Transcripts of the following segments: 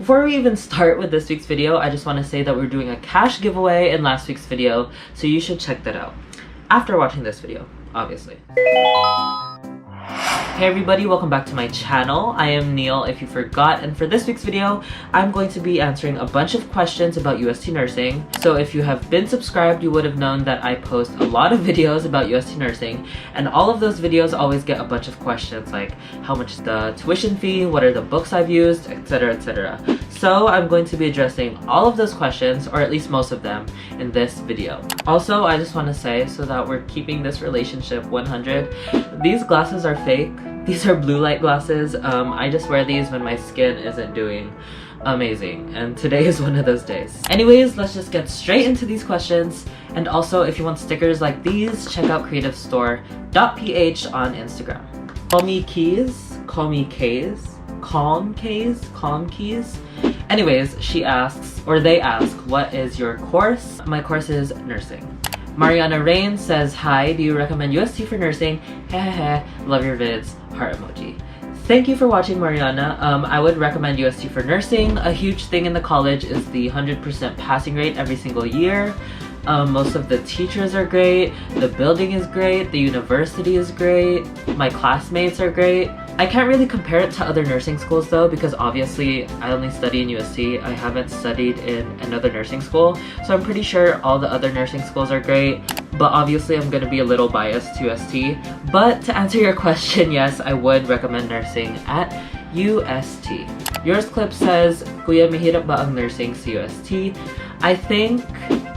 Before we even start with this week's video, I just want to say that we're doing a cash giveaway in last week's video, so you should check that out after watching this video, obviously. Hey everybody, welcome back to my channel. I am Neil, if you forgot, and for this week's video, I'm going to be answering a bunch of questions about UST Nursing. So if you have been subscribed, you would have known that I post a lot of videos about UST Nursing, and all of those videos always get a bunch of questions like how much is the tuition fee, what are the books I've used, etc, etc. So I'm going to be addressing all of those questions, or at least most of them, in this video. Also, I just want to say, so that we're keeping this relationship 100, these glasses are fake. These are blue light glasses. I just wear these when my skin isn't doing amazing, and today is one of those days. Anyways, let's just get straight into these questions. And also, if you want stickers like these, check out creativestore.ph on Instagram. Call me Keys, call me Kays, Calm Keys. Anyways, she asks, or they ask, what is your course? My course is nursing. Mariana Rain says, hi, do you recommend UST for nursing? Hehehe, love your vids, heart emoji. Thank you for watching, Mariana. I would recommend UST for nursing. A huge thing in the college is the 100% passing rate every single year. Most of the teachers are great, the building is great, the university is great, my classmates are great. I can't really compare it to other nursing schools though, because obviously I only study in UST. I haven't studied in another nursing school, so I'm pretty sure all the other nursing schools are great, but obviously I'm gonna be a little biased to UST. But to answer your question, yes, I would recommend nursing at UST. Yours Clip says, Kuya, mahirap ba ang nursing sa UST? I think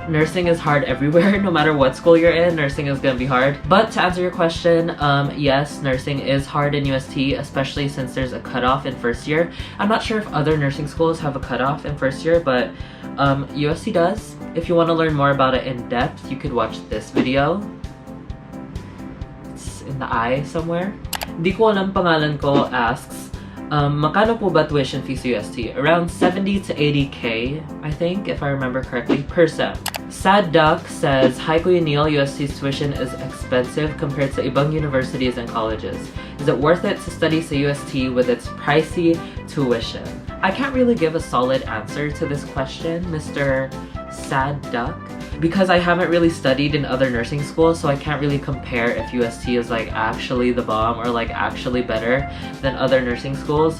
nursing is hard everywhere. No matter what school you're in, nursing is gonna be hard. But to answer your question, yes, nursing is hard in UST, especially since there's a cutoff in first year. I'm not sure if other nursing schools have a cutoff in first year, but UST does. If you want to learn more about it in depth, you could watch this video. It's in the eye somewhere. Di ko alam pangalan ko asks, makano po ba tuition fee sa UST? Around 70 to 80k, I think, if I remember correctly, per sem. Sad Duck says, hi Kuya Neil, UST's tuition is expensive compared to ibang universities and colleges. Is it worth it to study sa UST with its pricey tuition? I can't really give a solid answer to this question, Mr. Sad Duck, because I haven't really studied in other nursing schools, so I can't really compare if UST is like actually the bomb or like actually better than other nursing schools.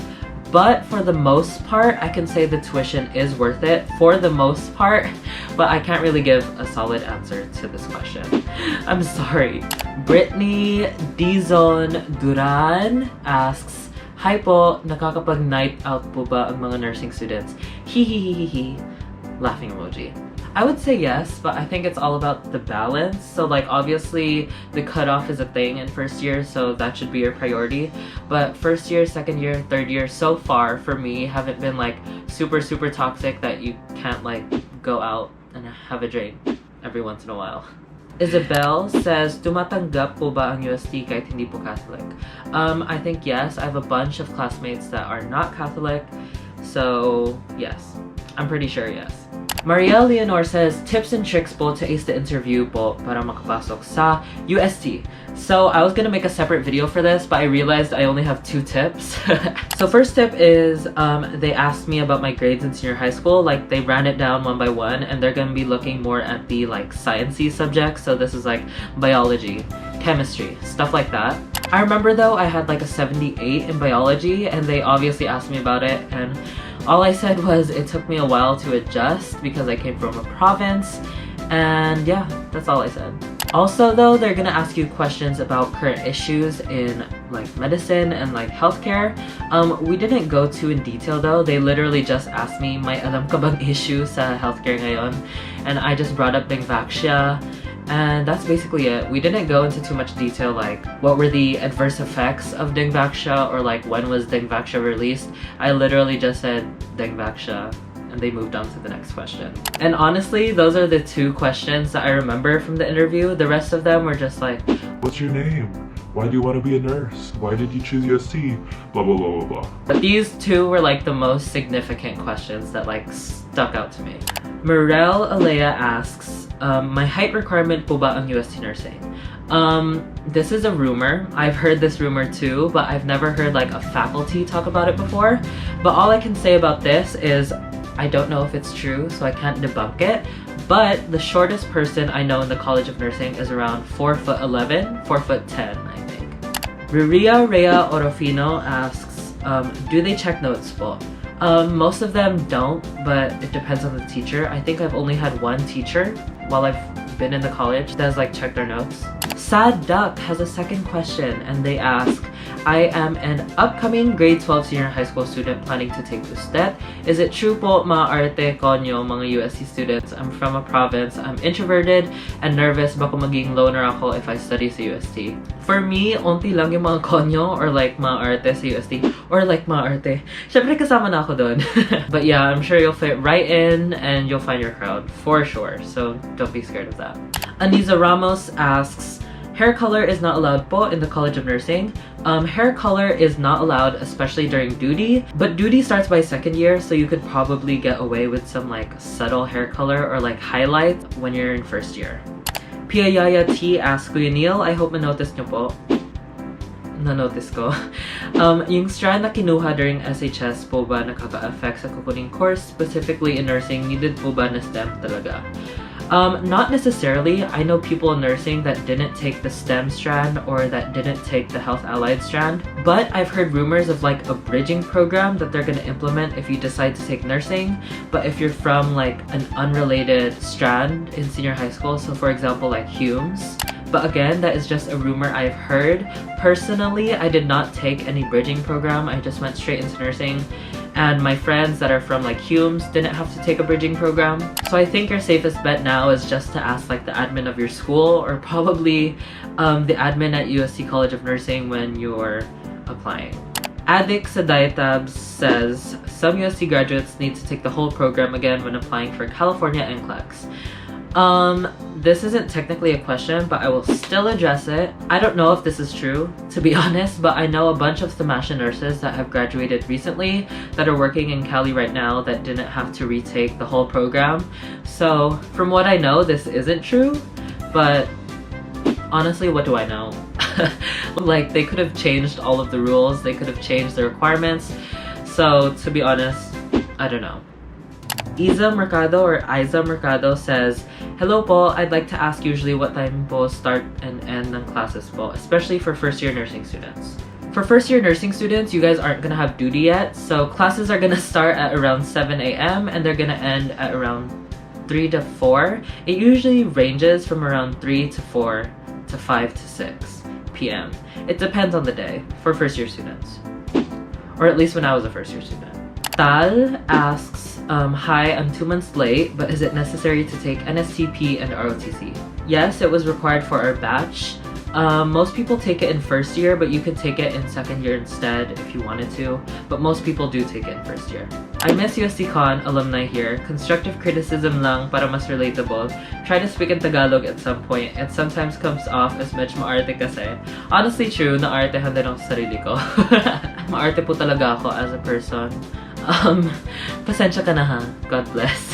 But for the most part, I can say the tuition is worth it for the most part, but I can't really give a solid answer to this question. I'm sorry. Brittany Dizon Duran asks, hi po, nakakapag-night out po ba ang mga nursing students? Hihihihihi. Laughing emoji. I would say yes, but I think it's all about the balance. So like obviously the cutoff is a thing in first year, so that should be your priority. But first year, second year, third year, so far for me haven't been like super toxic that you can't like go out and have a drink every once in a while. Isabel says, tumatanggap po ba ang UST kahit hindi po Catholic? I think yes. I have a bunch of classmates that are not Catholic, so yes. I'm pretty sure yes. Marielle Leonor says, tips and tricks po to ace the interview po para makapasok sa UST. So I was gonna make a separate video for this, but I realized I only have 2 tips. So first tip is, they asked me about my grades in senior high school. Like they ran it down one by one, and they're gonna be looking more at the like sciencey subjects. So this is like biology, chemistry, stuff like that. I remember though I had like a 78 in biology, and they obviously asked me about it, and all I said was it took me a while to adjust because I came from a province, and yeah, that's all I said. Also though, they're gonna ask you questions about current issues in like medicine and like healthcare. We didn't go too in detail though. They literally just asked me, may alam ka bang issue sa healthcare ngayon? And I just brought up Dengvaxia, and that's basically it. We didn't go into too much detail like what were the adverse effects of Dengvaxia or like when was Dengvaxia released. I literally just said Dengvaxia, and they moved on to the next question. And honestly, those are the 2 questions that I remember from the interview. The rest of them were just like, what's your name? Why do you want to be a nurse? Why did you choose UST? Blah blah blah blah blah. But these 2 were like the most significant questions that like stuck out to me. Morel Alea asks, my height requirement po ba ang UST Nursing? This is a rumor. I've heard this rumor too, but I've never heard like a faculty talk about it before. But all I can say about this is I don't know if it's true, so I can't debunk it. But the shortest person I know in the College of Nursing is around 4'11", 4'10", I think. Riria Rhea Orofino asks, do they check notes po? Most of them don't, but it depends on the teacher. I think I've only had one teacher while I've been in the college that has like checked their notes. Sad Duck has a second question and they ask, I am an upcoming grade 12 senior high school student planning to take UST. Is it true po maarte konyo mga UST students? I'm from a province. I'm introverted and nervous baka maging loner ako if I study sa UST. For me, onti lang yung mga konyo or like maarte sa UST or like maarte. Syempre kasama na ako doon. But yeah, I'm sure you'll fit right in and you'll find your crowd for sure. So don't be scared of that. Aniza Ramos asks, hair color is not allowed po in the College of Nursing. Hair color is not allowed, especially during duty, but duty starts by second year, so you could probably get away with some like subtle hair color or like highlight when you're in first year. Pia Yaya T asks, Kuya Neil, I hope na-notice nyo po. Na-notice ko. Yung strand na kinuha during SHS po ba nakaka-affect sa kukuning course, specifically in nursing, needed po ba na STEM talaga? Not necessarily. I know people in nursing that didn't take the STEM strand or that didn't take the Health Allied strand, but I've heard rumors of like a bridging program that they're gonna implement if you decide to take nursing, but if you're from like an unrelated strand in senior high school, so for example like Humes. But again, that is just a rumor I've heard. Personally, I did not take any bridging program. I just went straight into nursing. And my friends that are from like Humes didn't have to take a bridging program. So I think your safest bet now is just to ask like the admin of your school or probably the admin at UST College of Nursing when you're applying. Addict Sadiatabs says, some UST graduates need to take the whole program again when applying for California NCLEX. This isn't technically a question, but I will still address it. I don't know if this is true, to be honest, but I know a bunch of Semasha nurses that have graduated recently that are working in Cali right now that didn't have to retake the whole program. So from what I know, this isn't true, but honestly, what do I know? Like, they could have changed all of the rules, they could have changed the requirements. So to be honest, I don't know. Iza Mercado or Iza Mercado says, hello po, I'd like to ask usually what time po start and end ng classes po, especially for first year nursing students. For first year nursing students, you guys aren't gonna have duty yet, so classes are gonna start at around 7 a.m. and they're gonna end at around 3 to 4. It usually ranges from around 3 to 4 to 5 to 6 p.m. It depends on the day for first year students. Or at least when I was a first year student. Tal asks, hi, I'm 2 months late, but is it necessary to take NSTP and ROTC? Yes, it was required for our batch. Most people take it in first year, but you could take it in second year instead if you wanted to, but most people do take it in first year. I miss UST Con alumni here. Constructive criticism lang para mas relatable. Try to speak in Tagalog at some point. It sometimes comes off as medyo maarte kasi. Honestly true, naartehan din ako sa sarili ko. Maarte po talaga ako as a person. Pasensya ka na ha. God bless.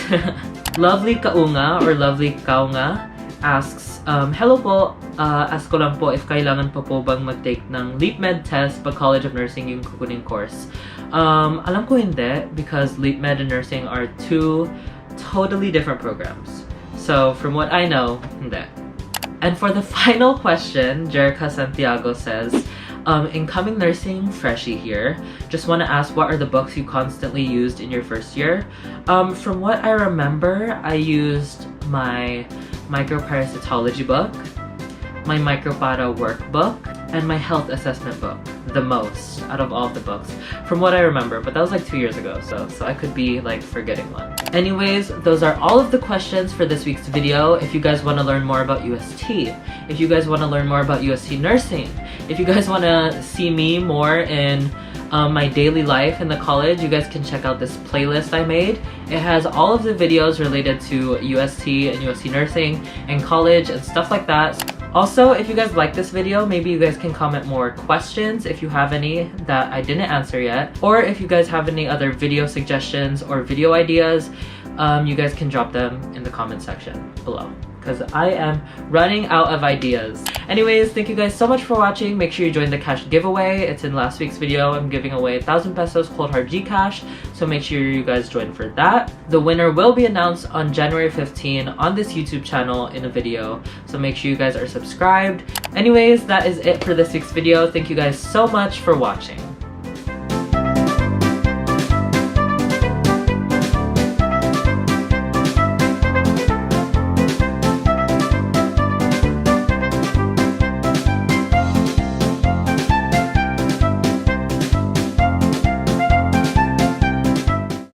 Lovely Kaunga or Lovely Kaunga asks, hello po, ask ko lang po if kailangan pa po bang mag-take ng LEAP Med test pag College of Nursing yung kukuning course. Alam ko hindi because LEAP Med and Nursing are two totally different programs. So from what I know, hindi. And for the final question, Jerica Santiago says, incoming nursing freshie here, just want to ask what are the books you constantly used in your first year? From what I remember, I used my microparasitology book, my micropara workbook, and my health assessment book the most out of all of the books from what I remember, but that was like 2 years ago, so I could be like forgetting one. Anyways, those are all of the questions for this week's video. If you guys want to learn more about UST, if you guys want to learn more about UST Nursing, if you guys want to see me more in my daily life in the college, you guys can check out this playlist I made. It has all of the videos related to UST and UST Nursing and college and stuff like that. Also, if you guys like this video, maybe you guys can comment more questions if you have any that I didn't answer yet. Or if you guys have any other video suggestions or video ideas, you guys can drop them in the comment section below, because I am running out of ideas. Anyways, thank you guys so much for watching. Make sure you join the cash giveaway. It's in last week's video. I'm giving away 1,000 pesos cold hard Gcash, so make sure you guys join for that. The winner will be announced on January 15 on this YouTube channel in a video, so make sure you guys are subscribed. Anyways, that is it for this week's video. Thank you guys so much for watching.